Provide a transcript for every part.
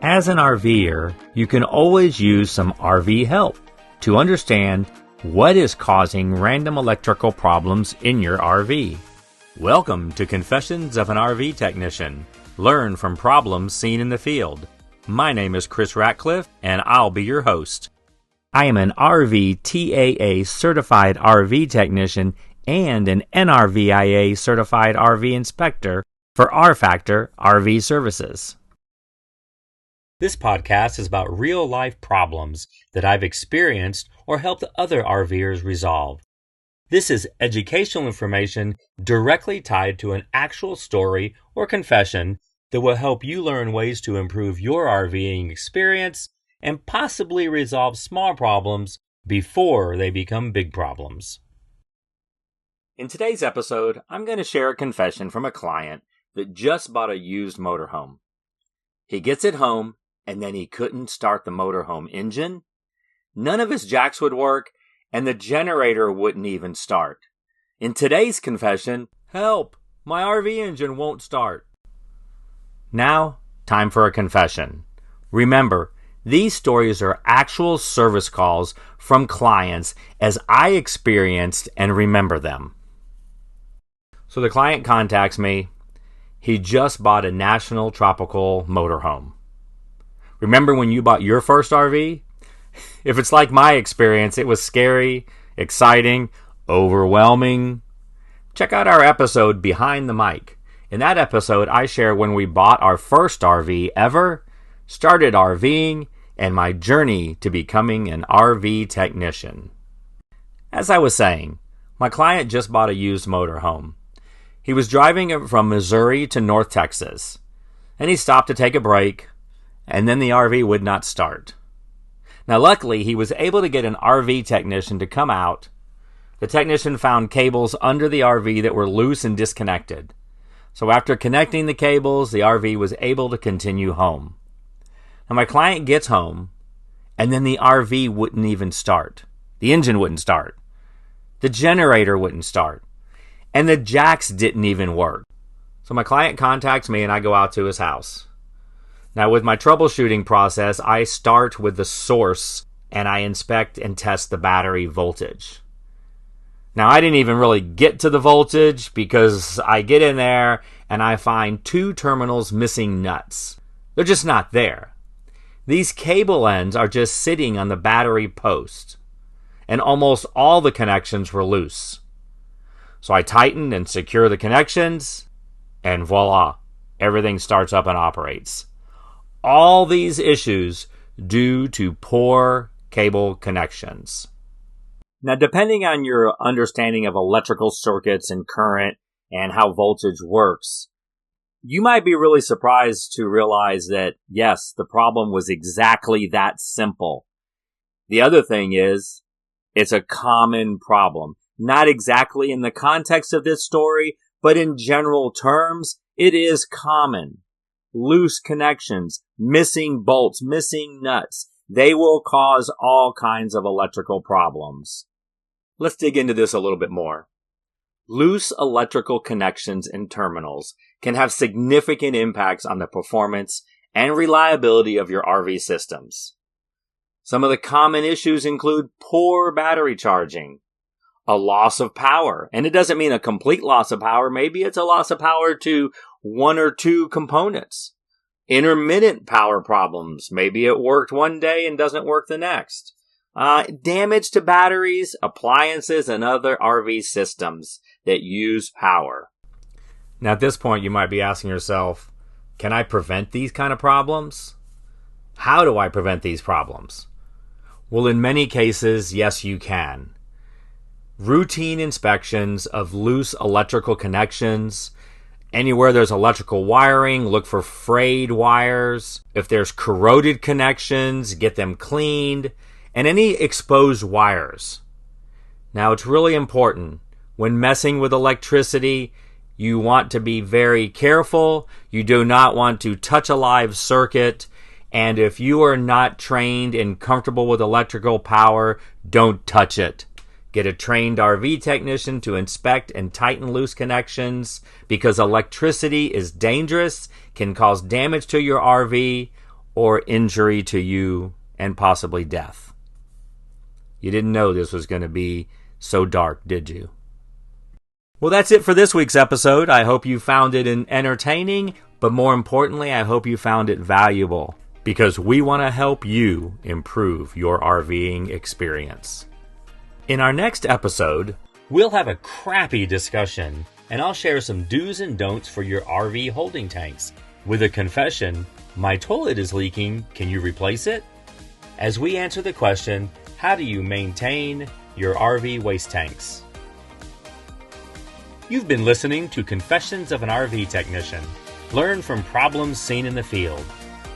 As an RVer, you can always use some RV help to understand what is causing random electrical problems in your RV. Welcome to Confessions of an RV Technician. Learn from problems seen in the field. My name is Chris Ratcliffe, and I'll be your host. I am an RV TAA certified RV technician and an NRVIA certified RV inspector for R-Factor RV Services. This podcast is about real-life problems that I've experienced or helped other RVers resolve. This is educational information directly tied to an actual story or confession that will help you learn ways to improve your RVing experience and possibly resolve small problems before they become big problems. In today's episode, I'm going to share a confession from a client that just bought a used motorhome. He gets it home, and then he couldn't start the motorhome engine. None of his jacks would work, and the generator wouldn't even start. In today's confession, help! My RV engine won't start. Now, time for a confession. Remember, these stories are actual service calls from clients as I experienced and remember them. So the client contacts me. He just bought a national tropical motorhome. Remember when you bought your first RV? If it's like my experience, it was scary, exciting, overwhelming. Check out our episode Behind the Mic. In that episode, I share when we bought our first RV ever, started RVing, and my journey to becoming an RV technician. As I was saying, my client just bought a used motorhome. He was driving from Missouri to North Texas, and he stopped to take a break, and then the RV would not start. Now, luckily, he was able to get an RV technician to come out. The technician found cables under the RV that were loose and disconnected. So after connecting the cables, the RV was able to continue home. Now, my client gets home, and then the RV wouldn't even start. The engine wouldn't start. The generator wouldn't start. And the jacks didn't even work. So my client contacts me, and I go out to his house. Now, with my troubleshooting process, I start with the source, and I inspect and test the battery voltage. Now, I didn't even really get to the voltage because I get in there, and I find two terminals missing nuts. They're just not there. These cable ends are just sitting on the battery post, and almost all the connections were loose. So I tighten and secure the connections, and voila, everything starts up and operates. All these issues due to poor cable connections. Now, depending on your understanding of electrical circuits and current and how voltage works, you might be really surprised to realize that, yes, the problem was exactly that simple. The other thing is, it's a common problem. Not exactly in the context of this story, but in general terms, it is common. Loose connections, missing bolts, missing nuts. They will cause all kinds of electrical problems. Let's dig into this a little bit more. Loose electrical connections and terminals can have significant impacts on the performance and reliability of your RV systems. Some of the common issues include poor battery charging, a loss of power, and it doesn't mean a complete loss of power. Maybe it's a loss of power to one or two components. Intermittent power problems. Maybe it worked one day and doesn't work the next. Damage to batteries, appliances, and other RV systems that use power. Now, at this point, you might be asking yourself, can I prevent these kind of problems? How do I prevent these problems? Well, in many cases, yes, you can. Routine inspections of loose electrical connections. Anywhere there's electrical wiring, look for frayed wires. If there's corroded connections, get them cleaned. And any exposed wires. Now, it's really important. When messing with electricity, you want to be very careful. You do not want to touch a live circuit. And if you are not trained and comfortable with electrical power, don't touch it. Get a trained RV technician to inspect and tighten loose connections because electricity is dangerous, can cause damage to your RV, or injury to you and possibly death. You didn't know this was going to be so dark, did you? Well, that's it for this week's episode. I hope you found it entertaining, but more importantly, I hope you found it valuable, because we want to help you improve your RVing experience. In our next episode, we'll have a crappy discussion, and I'll share some do's and don'ts for your RV holding tanks. With a confession, my toilet is leaking, can you replace it? As we answer the question, how do you maintain your RV waste tanks? You've been listening to Confessions of an RV Technician. Learn from problems seen in the field.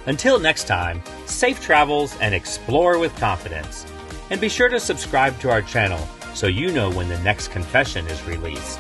Until next time, safe travels and explore with confidence. And be sure to subscribe to our channel so you know when the next confession is released.